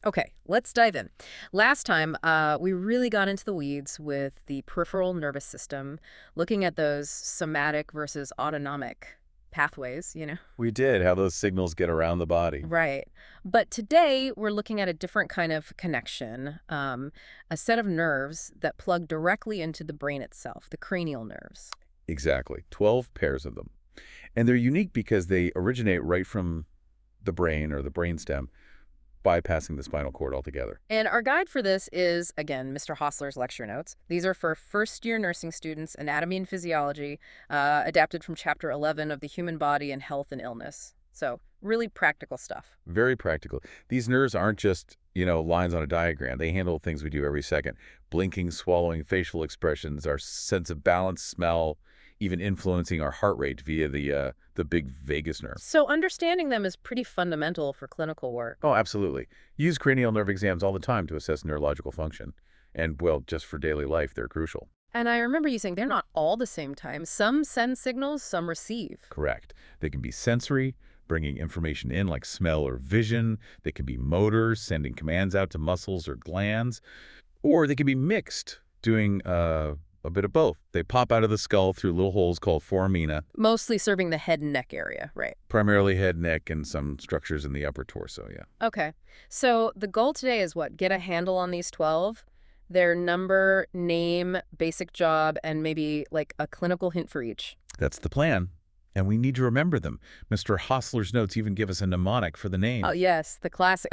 Okay, let's dive in. Last time, we really got into the weeds with the peripheral nervous system, looking at those somatic versus autonomic pathways. We did, how those signals get around the body. Right. But today, we're looking at a different kind of connection, a set of nerves that plug directly into the brain itself, the cranial nerves. Exactly, 12 pairs of them. And they're unique because they originate right from the brain or the brainstem, bypassing the spinal cord altogether. And our guide for this is, again, Mr. Hostler's lecture notes. These are for first-year nursing students, anatomy and physiology, adapted from Chapter 11 of the Human Body and Health and Illness. So really practical stuff. Very practical. These nerves aren't just, lines on a diagram. They handle things we do every second. Blinking, swallowing, facial expressions, our sense of balance, smell, even influencing our heart rate via the big vagus nerve. So understanding them is pretty fundamental for clinical work. Oh, absolutely. Use cranial nerve exams all the time to assess neurological function. And, well, just for daily life, they're crucial. And I remember you saying they're not all the same time. Some send signals, some receive. Correct. They can be sensory, bringing information in like smell or vision. They can be motor, sending commands out to muscles or glands. Or they can be mixed, doing a bit of both. They pop out of the skull through little holes called foramina, Mostly serving the head and neck area, right? primarily head, neck, and some structures in the upper torso, yeah. Okay. So the goal today is what? Get a handle on these 12, their number, name, basic job, and maybe like a clinical hint for each. That's the plan. And we need to remember them. Mr. Hostler's notes even give us a mnemonic for the Oh, names. yes, the classic.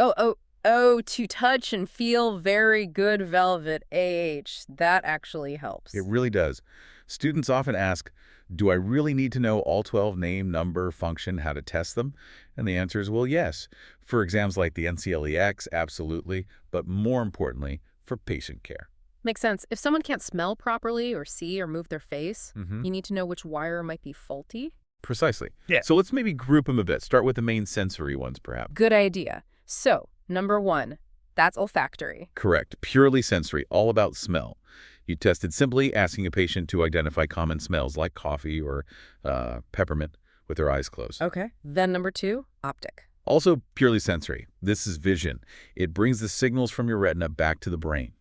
Oh, to touch and feel very good velvet, AH. That actually helps. It really does. Students often ask, do I really need to know all 12 name, number, function, how to test them? And the answer is, well, yes. For exams like the NCLEX, absolutely. But more importantly, for patient care. Makes sense. If someone can't smell properly or see or move their face, Mm-hmm. you need to know which wire might be faulty. Precisely. Yeah. So let's maybe group them a bit. Start with the main sensory ones, perhaps. Good idea. So, number 1, that's olfactory. Correct. Purely sensory, all about smell. You tested simply asking a patient to identify common smells like coffee or peppermint with their eyes closed. Okay. Then number 2, optic. Also purely sensory. This is vision. It brings the signals from your retina back to the brain.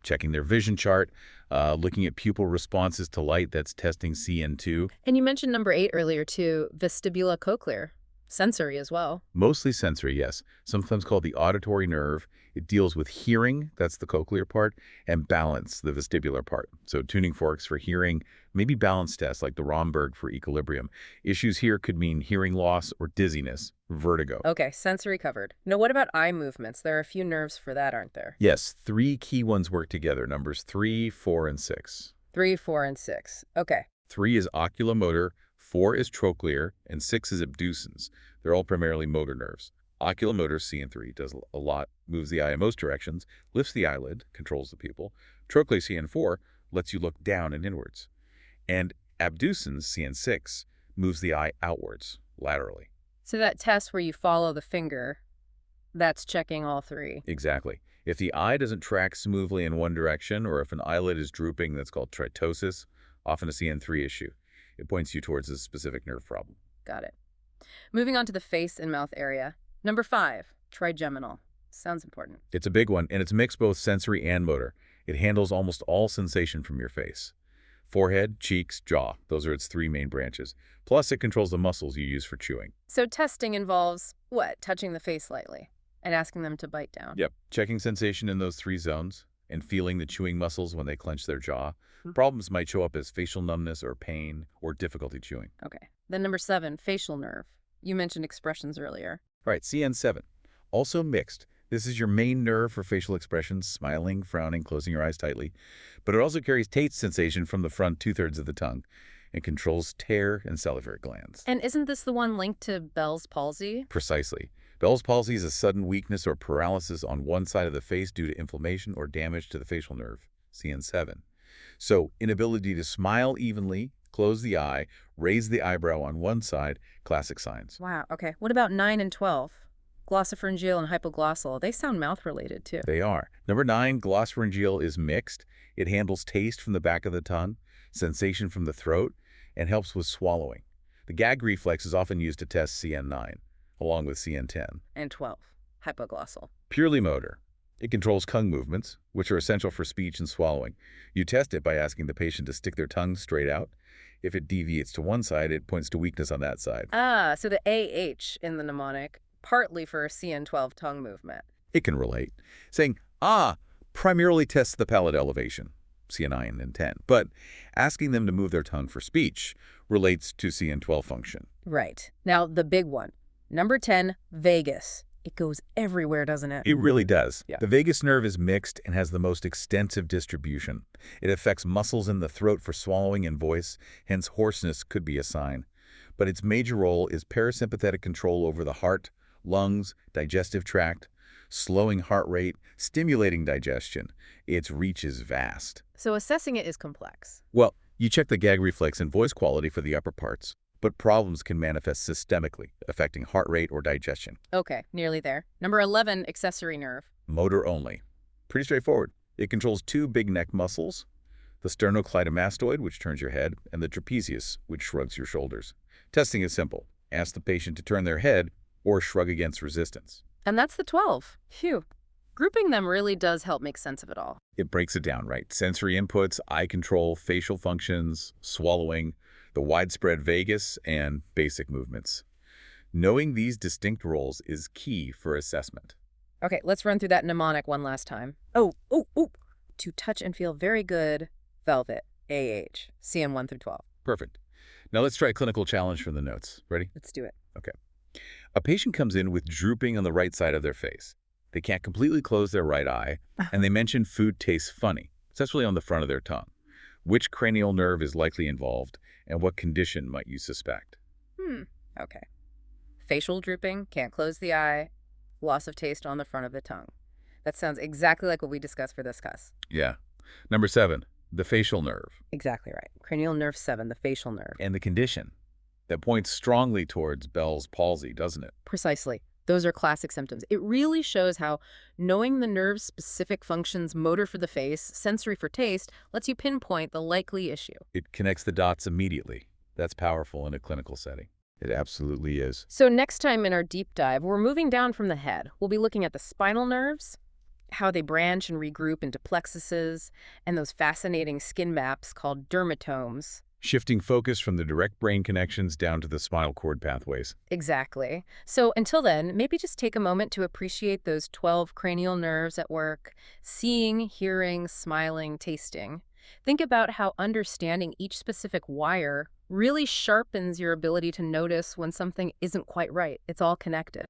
Checking their vision chart, looking at pupil responses to light, that's testing CN2. And you mentioned number 8 earlier too, vestibulocochlear. Sensory as well. Mostly sensory, yes. Sometimes called the auditory nerve. It deals with hearing, that's the cochlear part, and balance, the vestibular part. So tuning forks for hearing, maybe balance tests like the Romberg for equilibrium. Issues here could mean hearing loss or dizziness, vertigo. Okay, sensory covered. Now what about eye movements? There are a few nerves for that, aren't there? Yes, 3 key ones work together, numbers 3, 4, and 6. 3, 4, and 6. Okay. 3 is oculomotor, 4 is trochlear, and 6 is abducens. They're all primarily motor nerves. Oculomotor, CN3, does a lot, moves the eye in most directions, lifts the eyelid, controls the pupil. Trochlear, CN4, lets you look down and inwards. And abducens, CN6, moves the eye outwards, laterally. So that test where you follow the finger, that's checking all 3. Exactly. If the eye doesn't track smoothly in one direction, or if an eyelid is drooping, that's called tritosis, often a CN3 issue. It points you towards a specific nerve problem. Got it. Moving on to the face and mouth area. Number 5, trigeminal. Sounds important. It's a big one, and it's mixed both sensory and motor. It handles almost all sensation from your face. Forehead, cheeks, jaw, those are its 3 main branches. Plus, it controls the muscles you use for chewing. So testing involves, what? Touching the face lightly and asking them to bite down. Yep, checking sensation in those 3 zones and feeling the chewing muscles when they clench their jaw. Problems might show up as facial numbness or pain or difficulty chewing. Okay. Then number 7, facial nerve. You mentioned expressions earlier. Right, CN7, also mixed. This is your main nerve for facial expressions, smiling, frowning, closing your eyes tightly. But it also carries taste sensation from the front 2/3 of the tongue and controls tear and salivary glands. And isn't this the one linked to Bell's palsy? Precisely. Bell's palsy is a sudden weakness or paralysis on one side of the face due to inflammation or damage to the facial nerve, CN7. So, inability to smile evenly, close the eye, raise the eyebrow on one side, classic signs. Wow, okay. What about 9 and 12? Glossopharyngeal and hypoglossal. They sound mouth-related, too. They are. Number 9, glossopharyngeal is mixed. It handles taste from the back of the tongue, sensation from the throat, and helps with swallowing. The gag reflex is often used to test CN9, along with CN10. And 12, hypoglossal. Purely motor. It controls tongue movements, which are essential for speech and swallowing. You test it by asking the patient to stick their tongue straight out. If it deviates to one side, it points to weakness on that side. Ah, so the AH in the mnemonic, partly for CN12 tongue movement. It can relate, saying, primarily tests the palate elevation, CN9 and 10, but asking them to move their tongue for speech relates to CN12 function. Right. Now, the big one. Number 10, vagus. It goes everywhere, doesn't it? It really does. Yeah. The vagus nerve is mixed and has the most extensive distribution. It affects muscles in the throat for swallowing and voice, hence hoarseness could be a sign. But its major role is parasympathetic control over the heart, lungs, digestive tract, slowing heart rate, stimulating digestion. Its reach is vast. So assessing it is complex. Well, you check the gag reflex and voice quality for the upper parts, but problems can manifest systemically, affecting heart rate or digestion. Okay, nearly there. Number 11, accessory nerve. Motor only. Pretty straightforward. It controls two big neck muscles, the sternocleidomastoid, which turns your head, and the trapezius, which shrugs your shoulders. Testing is simple. Ask the patient to turn their head or shrug against resistance. And that's the 12. Phew. Grouping them really does help make sense of it all. It breaks it down, right? Sensory inputs, eye control, facial functions, swallowing, the widespread vagus, and basic movements. Knowing these distinct roles is key for assessment. Okay, let's run through that mnemonic one last time. Oh. To touch and feel very good, velvet, AH, CN1 through 12. Perfect. Now let's try a clinical challenge from the notes. Ready? Let's do it. Okay. A patient comes in with drooping on the right side of their face. They can't completely close their right eye, and they mention food tastes funny, especially on the front of their tongue. Which cranial nerve is likely involved, and what condition might you suspect? Okay. Facial drooping, can't close the eye, loss of taste on the front of the tongue. That sounds exactly like what we discussed for this cuss. Yeah. Number 7, the facial nerve. Exactly right. Cranial nerve 7, the facial nerve. And the condition. That points strongly towards Bell's palsy, doesn't it? Precisely. Those are classic symptoms. It really shows how knowing the nerve's specific functions, motor for the face, sensory for taste, lets you pinpoint the likely issue. It connects the dots immediately. That's powerful in a clinical setting. It absolutely is. So next time in our deep dive, we're moving down from the head. We'll be looking at the spinal nerves, how they branch and regroup into plexuses, and those fascinating skin maps called dermatomes. Shifting focus from the direct brain connections down to the spinal cord pathways. Exactly. So until then, maybe just take a moment to appreciate those 12 cranial nerves at work, seeing, hearing, smiling, tasting. Think about how understanding each specific wire really sharpens your ability to notice when something isn't quite right. It's all connected.